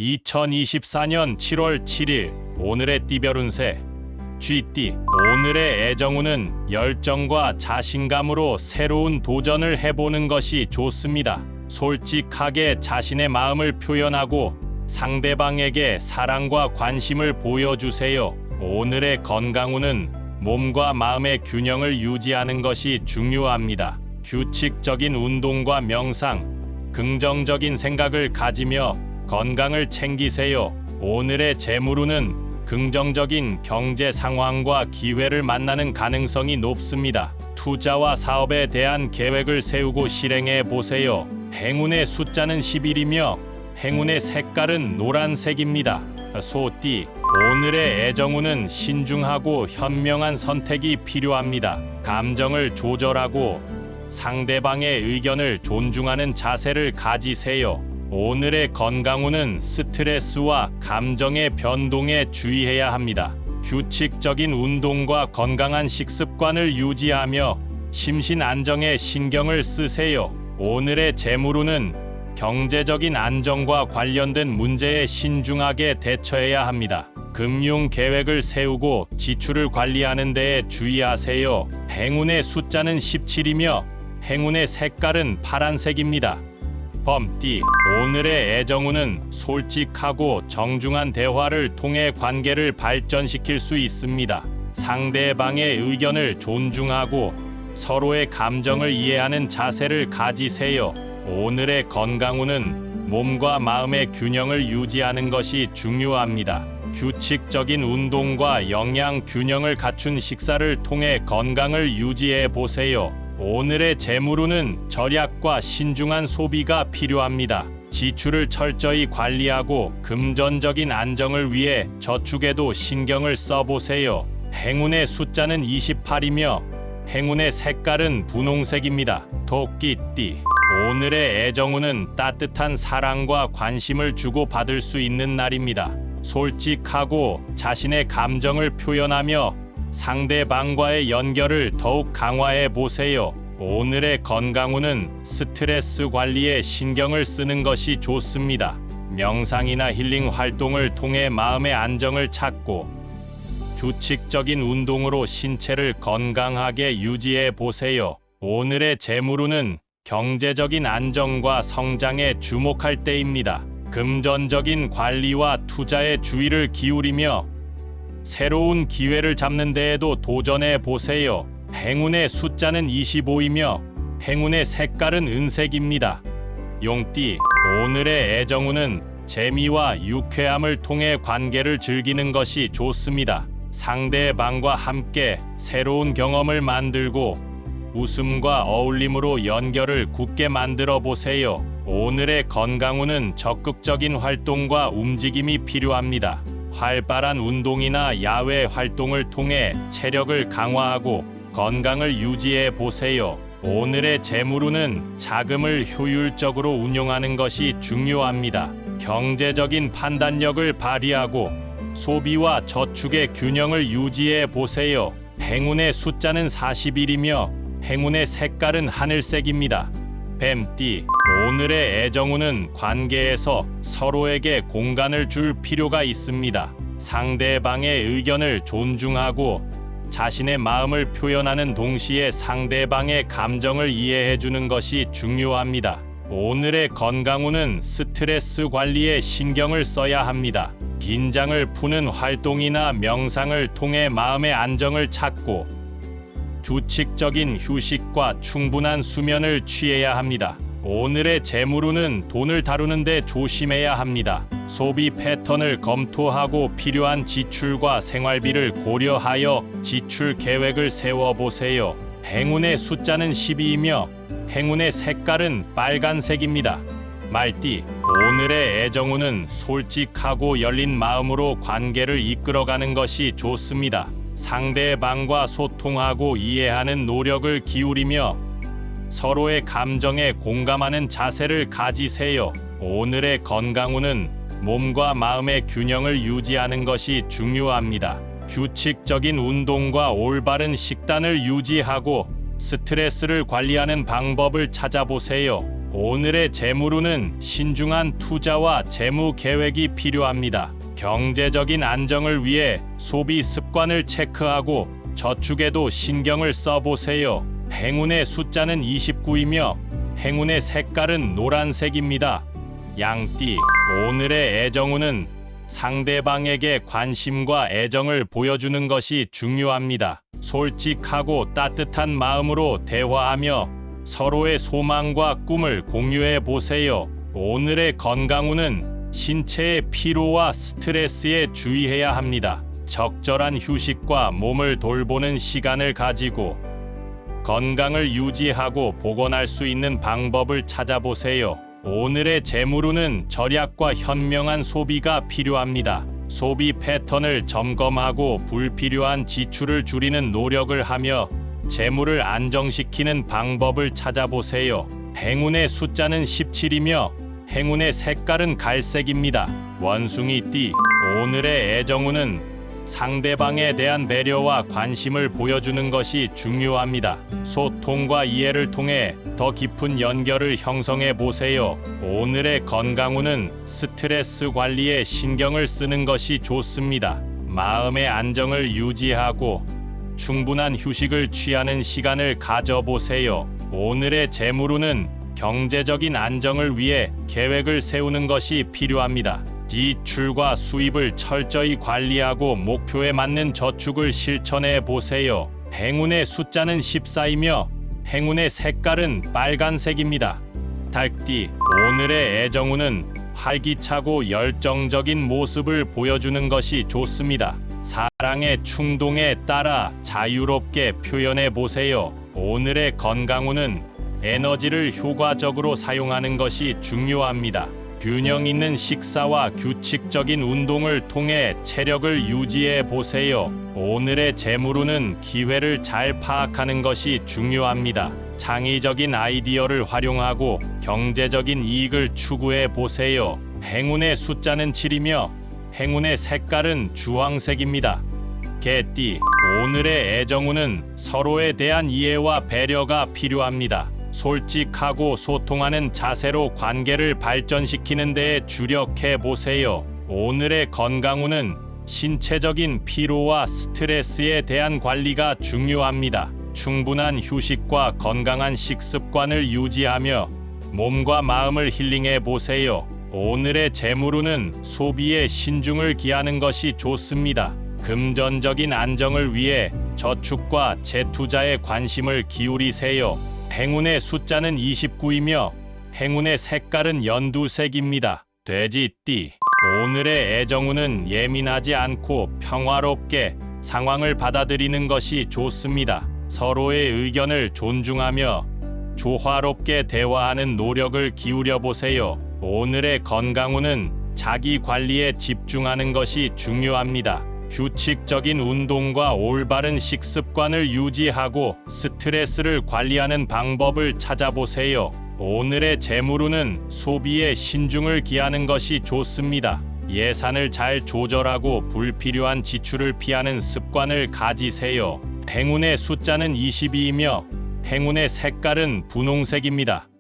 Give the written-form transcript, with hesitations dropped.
2024년 7월 7일 오늘의 띠별 운세 쥐띠. 오늘의 애정운은 열정과 자신감으로 새로운 도전을 해보는 것이 좋습니다. 솔직하게 자신의 마음을 표현하고 상대방에게 사랑과 관심을 보여주세요. 오늘의 건강운은 몸과 마음의 균형을 유지하는 것이 중요합니다. 규칙적인 운동과 명상, 긍정적인 생각을 가지며 건강을 챙기세요. 오늘의 재물운은 긍정적인 경제 상황과 기회를 만나는 가능성이 높습니다. 투자와 사업에 대한 계획을 세우고 실행해 보세요. 행운의 숫자는 11이며 행운의 색깔은 노란색입니다. 소띠. 오늘의 애정운은 신중하고 현명한 선택이 필요합니다. 감정을 조절하고 상대방의 의견을 존중하는 자세를 가지세요. 오늘의 건강운은 스트레스와 감정의 변동에 주의해야 합니다. 규칙적인 운동과 건강한 식습관을 유지하며 심신 안정에 신경을 쓰세요. 오늘의 재물운은 경제적인 안정과 관련된 문제에 신중하게 대처해야 합니다. 금융 계획을 세우고 지출을 관리하는 데에 주의하세요. 행운의 숫자는 17이며 행운의 색깔은 파란색입니다. 범띠. 오늘의 애정운은 솔직하고 정중한 대화를 통해 관계를 발전시킬 수 있습니다. 상대방의 의견을 존중하고 서로의 감정을 이해하는 자세를 가지세요. 오늘의 건강운은 몸과 마음의 균형을 유지하는 것이 중요합니다. 규칙적인 운동과 영양 균형을 갖춘 식사를 통해 건강을 유지해 보세요. 오늘의 재물운은 절약과 신중한 소비가 필요합니다. 지출을 철저히 관리하고 금전적인 안정을 위해 저축에도 신경을 써보세요. 행운의 숫자는 28이며 행운의 색깔은 분홍색입니다. 토끼띠. 오늘의 애정운은 따뜻한 사랑과 관심을 주고받을 수 있는 날입니다. 솔직하고 자신의 감정을 표현하며 상대방과의 연결을 더욱 강화해 보세요. 오늘의 건강운은 스트레스 관리에 신경을 쓰는 것이 좋습니다. 명상이나 힐링 활동을 통해 마음의 안정을 찾고 규칙적인 운동으로 신체를 건강하게 유지해 보세요. 오늘의 재물운은 경제적인 안정과 성장에 주목할 때입니다. 금전적인 관리와 투자에 주의를 기울이며 새로운 기회를 잡는 데에도 도전해 보세요. 행운의 숫자는 25이며 행운의 색깔은 은색입니다. 용띠. 오늘의 애정운은 재미와 유쾌함을 통해 관계를 즐기는 것이 좋습니다. 상대방과 함께 새로운 경험을 만들고 웃음과 어울림으로 연결을 굳게 만들어 보세요. 오늘의 건강운은 적극적인 활동과 움직임이 필요합니다. 활발한 운동이나 야외 활동을 통해 체력을 강화하고 건강을 유지해 보세요. 오늘의 재물운은 자금을 효율적으로 운용하는 것이 중요합니다. 경제적인 판단력을 발휘하고 소비와 저축의 균형을 유지해 보세요. 행운의 숫자는 41이며 행운의 색깔은 하늘색입니다. 뱀띠. 오늘의 애정운은 관계에서 서로에게 공간을 줄 필요가 있습니다. 상대방의 의견을 존중하고 자신의 마음을 표현하는 동시에 상대방의 감정을 이해해 주는 것이 중요합니다. 오늘의 건강운은 스트레스 관리에 신경을 써야 합니다. 긴장을 푸는 활동이나 명상을 통해 마음의 안정을 찾고 규칙적인 휴식과 충분한 수면을 취해야 합니다. 오늘의 재물운은 돈을 다루는데 조심해야 합니다. 소비 패턴을 검토하고 필요한 지출과 생활비를 고려하여 지출 계획을 세워보세요. 행운의 숫자는 12이며 행운의 색깔은 빨간색입니다. 말띠. 오늘의 애정운은 솔직하고 열린 마음으로 관계를 이끌어가는 것이 좋습니다. 상대방과 소통하고 이해하는 노력을 기울이며 서로의 감정에 공감하는 자세를 가지세요. 오늘의 건강운은 몸과 마음의 균형을 유지하는 것이 중요합니다. 규칙적인 운동과 올바른 식단을 유지하고 스트레스를 관리하는 방법을 찾아보세요. 오늘의 재물운은 신중한 투자와 재무 계획이 필요합니다. 경제적인 안정을 위해 소비 습관을 체크하고 저축에도 신경을 써보세요. 행운의 숫자는 29이며 행운의 색깔은 노란색입니다. 양띠, 오늘의 애정운은 상대방에게 관심과 애정을 보여주는 것이 중요합니다. 솔직하고 따뜻한 마음으로 대화하며 서로의 소망과 꿈을 공유해 보세요. 오늘의 건강운은 신체의 피로와 스트레스에 주의해야 합니다. 적절한 휴식과 몸을 돌보는 시간을 가지고 건강을 유지하고 복원할 수 있는 방법을 찾아보세요. 오늘의 재물운은 절약과 현명한 소비가 필요합니다. 소비 패턴을 점검하고 불필요한 지출을 줄이는 노력을 하며 재물을 안정시키는 방법을 찾아보세요. 행운의 숫자는 17이며 행운의 색깔은 갈색입니다. 원숭이띠, 오늘의 애정운은 상대방에 대한 배려와 관심을 보여주는 것이 중요합니다. 소통과 이해를 통해 더 깊은 연결을 형성해 보세요. 오늘의 건강운은 스트레스 관리에 신경을 쓰는 것이 좋습니다. 마음의 안정을 유지하고 충분한 휴식을 취하는 시간을 가져보세요. 오늘의 재물운은 경제적인 안정을 위해 계획을 세우는 것이 필요합니다. 지출과 수입을 철저히 관리하고 목표에 맞는 저축을 실천해 보세요. 행운의 숫자는 14이며 행운의 색깔은 빨간색입니다. 닭띠, 오늘의 애정운은 활기차고 열정적인 모습을 보여주는 것이 좋습니다. 사랑의 충동에 따라 자유롭게 표현해 보세요. 오늘의 건강운은 에너지를 효과적으로 사용하는 것이 중요합니다. 균형 있는 식사와 규칙적인 운동을 통해 체력을 유지해 보세요. 오늘의 재물운은 기회를 잘 파악하는 것이 중요합니다. 창의적인 아이디어를 활용하고 경제적인 이익을 추구해 보세요. 행운의 숫자는 7이며 행운의 색깔은 주황색입니다. 개띠, 오늘의 애정운은 서로에 대한 이해와 배려가 필요합니다. 솔직하고 소통하는 자세로 관계를 발전시키는 데에 주력해 보세요. 오늘의 건강운은 신체적인 피로와 스트레스에 대한 관리가 중요합니다. 충분한 휴식과 건강한 식습관을 유지하며 몸과 마음을 힐링해 보세요. 오늘의 재물운은 소비에 신중을 기하는 것이 좋습니다. 금전적인 안정을 위해 저축과 재투자에 관심을 기울이세요. 행운의 숫자는 29이며 행운의 색깔은 연두색입니다. 돼지띠, 오늘의 애정운은 예민하지 않고 평화롭게 상황을 받아들이는 것이 좋습니다. 서로의 의견을 존중하며 조화롭게 대화하는 노력을 기울여 보세요. 오늘의 건강운은 자기 관리에 집중하는 것이 중요합니다. 규칙적인 운동과 올바른 식습관을 유지하고 스트레스를 관리하는 방법을 찾아보세요. 오늘의 재물운은 소비에 신중을 기하는 것이 좋습니다. 예산을 잘 조절하고 불필요한 지출을 피하는 습관을 가지세요. 행운의 숫자는 22이며 행운의 색깔은 분홍색입니다.